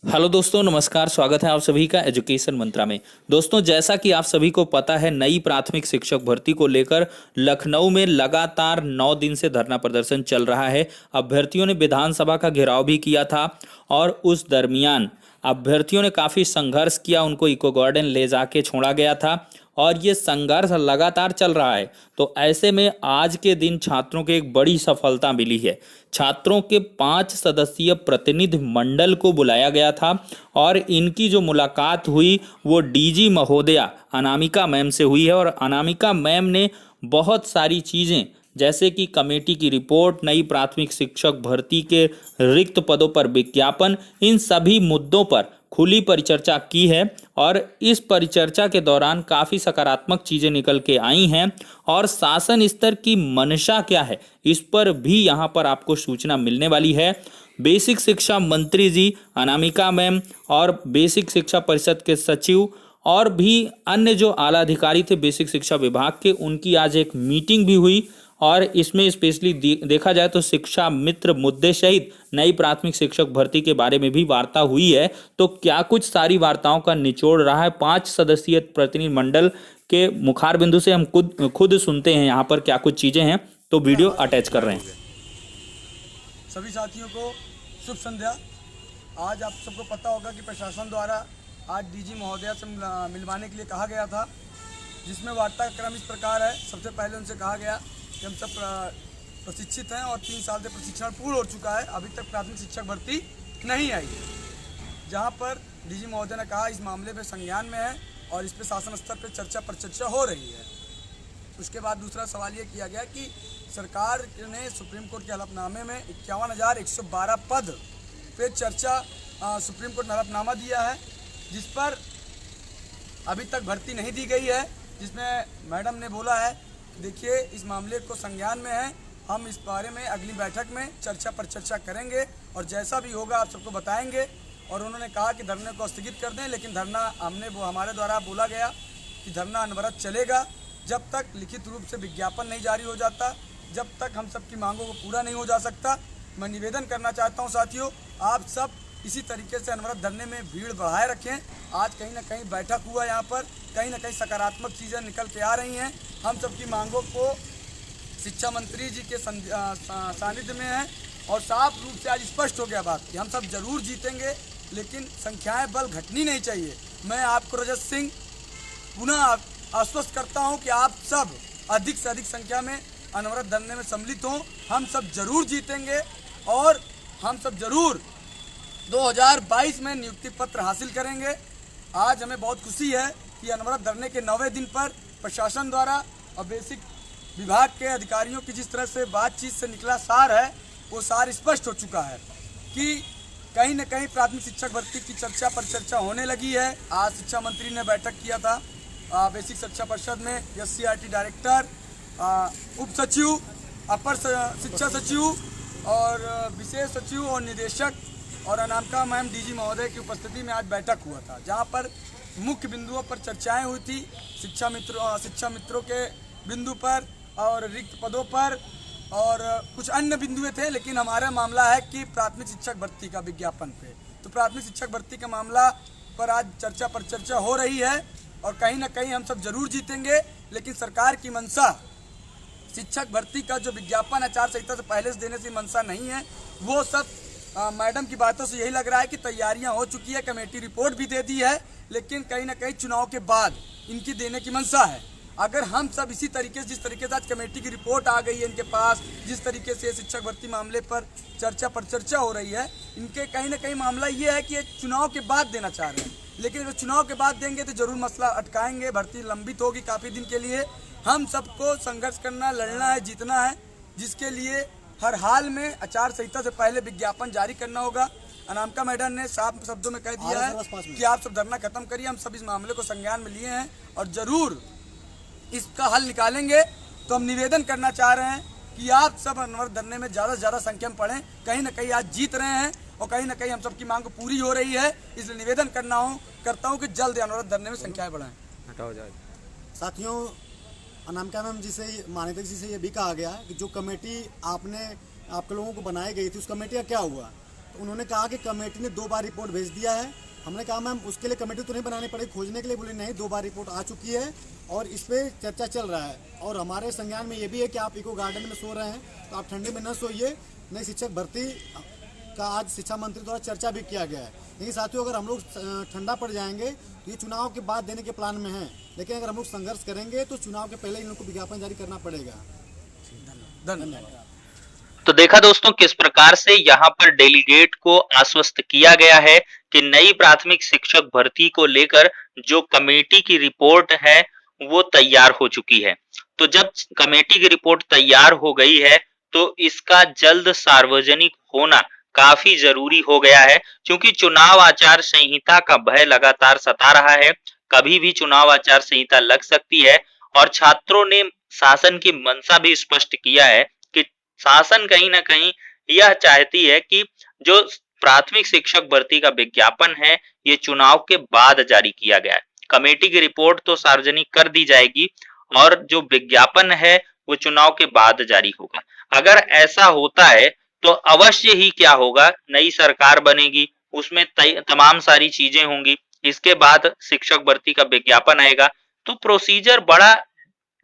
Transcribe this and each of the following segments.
Hello दोस्तों, नमस्कार। स्वागत है आप सभी का एजुकेशन मंत्रा में। दोस्तों, जैसा कि आप सभी को पता है, नई प्राथमिक शिक्षक भर्ती को लेकर लखनऊ में लगातार 9 दिन से धरना प्रदर्शन चल रहा है। अभ्यर्थियों ने विधानसभा का घेराव भी किया था और उस दरमियान अभ्यर्थियों ने काफ़ी संघर्ष किया, उनको इको गार्डन ले जाके छोड़ा गया था और ये संघर्ष लगातार चल रहा है। तो ऐसे में आज के दिन छात्रों को एक बड़ी सफलता मिली है। छात्रों के 5 सदस्यीय प्रतिनिधि मंडल को बुलाया गया था और इनकी जो मुलाकात हुई वो डीजी महोदया अनामिका मैम से हुई है। और अनामिका मैम ने बहुत सारी चीज़ें, जैसे कि कमेटी की रिपोर्ट, नई प्राथमिक शिक्षक भर्ती के रिक्त पदों पर विज्ञापन, इन सभी मुद्दों पर खुली परिचर्चा की है। और इस परिचर्चा के दौरान काफ़ी सकारात्मक चीज़ें निकल के आई हैं और शासन स्तर की मंशा क्या है, इस पर भी यहाँ पर आपको सूचना मिलने वाली है। बेसिक शिक्षा मंत्री जी अनामिका मैम और बेसिक शिक्षा परिषद के सचिव और भी अन्य जो आला अधिकारी थे बेसिक शिक्षा विभाग के, उनकी आज एक मीटिंग भी हुई और इसमें स्पेशली देखा जाए तो शिक्षा मित्र मुद्दे सहित नई प्राथमिक शिक्षक भर्ती के बारे में भी वार्ता हुई है। तो क्या कुछ सारी वार्ताओं का निचोड़ रहा है 5 सदस्यीय प्रतिनिधि मंडल के मुखार बिंदु से हम खुद सुनते हैं यहाँ पर क्या कुछ चीजें हैं। तो वीडियो अटैच कर रहे हैं। सभी साथियों को शुभ संध्या। आज आप सबको पता होगा कि प्रशासन द्वारा आज डीजी महोदया से मिलवाने के लिए कहा गया था, जिसमें वार्ता क्रम इस प्रकार है। सबसे पहले उनसे कहा गया कि हम सब प्रशिक्षित हैं और 3 साल से प्रशिक्षण पूर्ण हो चुका है, अभी तक प्राथमिक शिक्षक भर्ती नहीं आई है। जहां पर डीजी महोदय ने कहा इस मामले में संज्ञान में है और इस पर शासन स्तर पर चर्चा हो रही है। उसके बाद दूसरा सवाल ये किया गया कि सरकार ने सुप्रीम कोर्ट के हलफनामे में 51,112 पद पे सुप्रीम कोर्ट ने हलफनामा दिया है, जिस पर अभी तक भर्ती नहीं दी गई है। जिसमें मैडम ने बोला है देखिए इस मामले को संज्ञान में है, हम इस बारे में अगली बैठक में चर्चा करेंगे और जैसा भी होगा आप सबको बताएंगे। और उन्होंने कहा कि धरने को स्थगित कर दें, लेकिन धरना हमारे द्वारा बोला गया कि धरना अनवरत चलेगा जब तक लिखित रूप से विज्ञापन नहीं जारी हो जाता, जब तक हम सबकी मांगों को पूरा नहीं हो जा सकता। मैं निवेदन करना चाहता हूं साथियों, आप सब इसी तरीके से अनवरत धरने में भीड़ बढ़ाए रखें। आज कहीं ना कहीं बैठक हुआ, यहाँ पर कहीं ना कहीं सकारात्मक चीज़ें निकल के आ रही हैं। हम सबकी मांगों को शिक्षा मंत्री जी के सानिध्य में है और साफ रूप से आज स्पष्ट हो गया बात कि हम सब जरूर जीतेंगे, लेकिन संख्याएं बल घटनी नहीं चाहिए। मैं आपको रजत सिंह पुनः आश्वस्त करता हूं कि आप सब अधिक से अधिक संख्या में अनवरत धरने में सम्मिलित हों। हम सब जरूर जीतेंगे और हम सब जरूर 2022 में नियुक्ति पत्र हासिल करेंगे। आज हमें बहुत खुशी है कि अनवरत धरने के 9वें दिन पर प्रशासन द्वारा और बेसिक विभाग के अधिकारियों की जिस तरह से बातचीत से निकला सार है, वो सार स्पष्ट हो चुका है कि कहीं न कहीं प्राथमिक शिक्षक भर्ती की चर्चा होने लगी है। आज शिक्षा मंत्री ने बैठक किया था बेसिक शिक्षा परिषद में, SCRT डायरेक्टर, उप सचिव, अपर शिक्षा सचिव और विशेष सचिव और निदेशक और अनामिका मैम डीजी महोदय की उपस्थिति में आज बैठक हुआ था, जहां पर मुख्य बिंदुओं पर चर्चाएं हुई थी। शिक्षा मित्रों के बिंदु पर और रिक्त पदों पर और कुछ अन्य बिंदुएं थे, लेकिन हमारा मामला है कि प्राथमिक शिक्षक भर्ती का विज्ञापन पे। तो प्राथमिक शिक्षक भर्ती का मामला पर आज चर्चा हो रही है और कहीं ना कहीं हम सब जरूर जीतेंगे। लेकिन सरकार की मंशा शिक्षक भर्ती का जो विज्ञापन आचार संहिता से पहले से देने से मंशा नहीं है, वो सब मैडम की बातों से यही लग रहा है कि तैयारियां हो चुकी है, कमेटी रिपोर्ट भी दे दी है, लेकिन कहीं ना कहीं चुनाव के बाद इनकी देने की मंशा है। अगर हम सब इसी तरीके से, जिस तरीके से आज कमेटी की रिपोर्ट आ गई है इनके पास, जिस तरीके से शिक्षक भर्ती मामले पर चर्चा हो रही है, इनके कहीं ना कहीं मामला ये है कि ये चुनाव के बाद देना चाह रहे हैं। लेकिन अगर चुनाव के बाद देंगे तो जरूर मसला अटकाएंगे, भर्ती लंबित होगी काफ़ी दिन के लिए। हम सबको संघर्ष करना, लड़ना है, जीतना है, जिसके लिए हर हाल में आचार संहिता से पहले विज्ञापन जारी करना होगा। अनामिका मैडम ने साफ शब्दों में कह दिया है कि आप सब धरना खत्म करिए। हम सब इस मामले को संज्ञान में लिए हैं और जरूर इसका हल निकालेंगे। तो हम निवेदन करना चाह रहे हैं कि आप सब अनवरत धरने में ज़्यादा से ज़्यादा संख्या में पढ़ें। कहीं ना कहीं आज जीत रहे हैं और कहीं ना कहीं हम सबकी मांग पूरी हो रही है, इसलिए निवेदन करता हूँ कि जल्द अनवरत धरने में संख्याएं बढ़ाएं। हटाओ जाए साथियों, अनामिका मैम जी से, मानिता जी से ये भी कहा गया कि जो कमेटी आपके लोगों को बनाई गई थी, उस कमेटी का क्या हुआ? तो उन्होंने कहा कि कमेटी ने 2 बार रिपोर्ट भेज दिया है। हमने कहा मैम उसके लिए कमेटी तो नहीं बनानी पड़ेगी खोजने के लिए, बोले नहीं 2 बार रिपोर्ट आ चुकी है और इस पर चर्चा चल रहा है। और हमारे संज्ञान में ये भी है कि आप इको गार्डन में सो रहे हैं तो आप ठंडी में न सोइए। नई शिक्षक भर्ती का आज शिक्षा मंत्री द्वारा चर्चा भी किया गया है। लेकिन साथियों, अगर हम लोग ठंडा पड़ जाएंगे तो ये चुनाव के बाद देने के प्लान में है, लेकिन अगर हम लोग संघर्ष करेंगे तो चुनाव के पहले इन लोग को विज्ञापन जारी करना पड़ेगा। धन्यवाद। तो देखा दोस्तों किस प्रकार से यहाँ पर डेलीगेट को आश्वस्त किया गया है कि नई प्राथमिक शिक्षक भर्ती को लेकर जो कमेटी की रिपोर्ट है वो तैयार हो चुकी है। तो जब कमेटी की रिपोर्ट तैयार हो गई है तो इसका जल्द सार्वजनिक होना काफी जरूरी हो गया है, क्योंकि चुनाव आचार संहिता का भय लगातार सता रहा है। कभी भी चुनाव आचार संहिता लग सकती है और छात्रों ने शासन की मंशा भी स्पष्ट किया है कि शासन कहीं ना कहीं यह चाहती है कि जो प्राथमिक शिक्षक भर्ती का विज्ञापन है ये चुनाव के बाद जारी किया गया है। कमेटी की रिपोर्ट तो सार्वजनिक कर दी जाएगी और जो विज्ञापन है वो चुनाव के बाद जारी होगा। अगर ऐसा होता है तो अवश्य ही क्या होगा, नई सरकार बनेगी, उसमें तमाम सारी चीजें होंगी, इसके बाद शिक्षक भर्ती का विज्ञापन आएगा तो प्रोसीजर बड़ा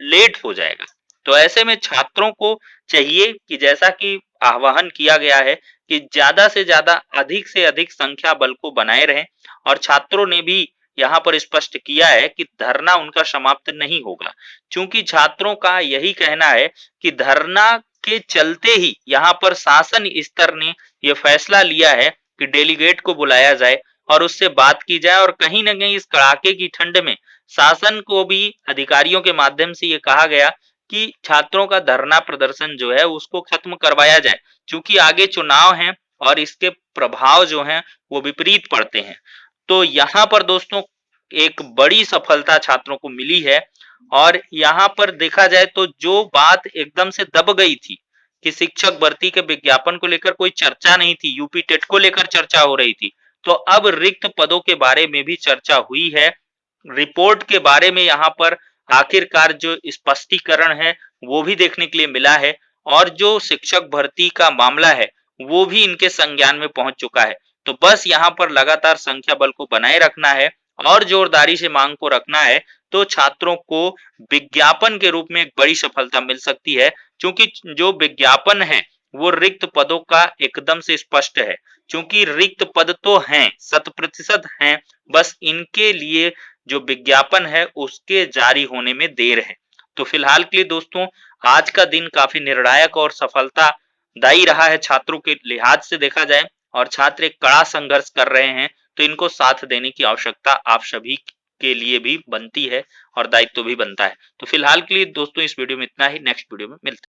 लेट हो जाएगा। तो ऐसे में छात्रों को चाहिए कि जैसा कि आह्वान किया गया है कि ज्यादा से ज्यादा अधिक से अधिक संख्या बल को बनाए रहें और छात्रों ने भी यहाँ पर स्पष्ट किया है कि धरना उनका समाप्त नहीं होगा, क्योंकि छात्रों का यही कहना है कि धरना के चलते ही यहाँ पर शासन स्तर ने यह फैसला लिया है कि डेलीगेट को बुलाया जाए और उससे बात की जाए और कहीं ना कहीं इस कड़ाके की ठंड में शासन को भी अधिकारियों के माध्यम से ये कहा गया कि छात्रों का धरना प्रदर्शन जो है उसको खत्म करवाया जाए, क्योंकि आगे चुनाव हैं और इसके प्रभाव जो हैं वो विपरीत पड़ते हैं। तो यहाँ पर दोस्तों एक बड़ी सफलता छात्रों को मिली है और यहाँ पर देखा जाए तो जो बात एकदम से दब गई थी कि शिक्षक भर्ती के विज्ञापन को लेकर कोई चर्चा नहीं थी, यूपी टेट को लेकर चर्चा हो रही थी, तो अब रिक्त पदों के बारे में भी चर्चा हुई है। रिपोर्ट के बारे में यहाँ पर आखिरकार जो स्पष्टीकरण है वो भी देखने के लिए मिला है और जो शिक्षक भर्ती का मामला है वो भी इनके संज्ञान में पहुंच चुका है। तो बस यहाँ पर लगातार संख्या बल को बनाए रखना है और जोरदारी से मांग को रखना है, तो छात्रों को विज्ञापन के रूप में एक बड़ी सफलता मिल सकती है, क्योंकि जो विज्ञापन है वो रिक्त पदों का एकदम से स्पष्ट है, क्योंकि रिक्त पद तो हैं, 100% हैं, बस इनके लिए जो विज्ञापन है उसके जारी होने में देर है। तो फिलहाल के लिए दोस्तों आज का दिन काफी निर्णायक और सफलतादायी रहा है छात्रों के लिहाज से देखा जाए, और छात्र एक कड़ा संघर्ष कर रहे हैं तो इनको साथ देने की आवश्यकता आप सभी के लिए भी बनती है और दायित्व भी बनता है। तो फिलहाल के लिए दोस्तों इस वीडियो में इतना ही, नेक्स्ट वीडियो में मिलते हैं।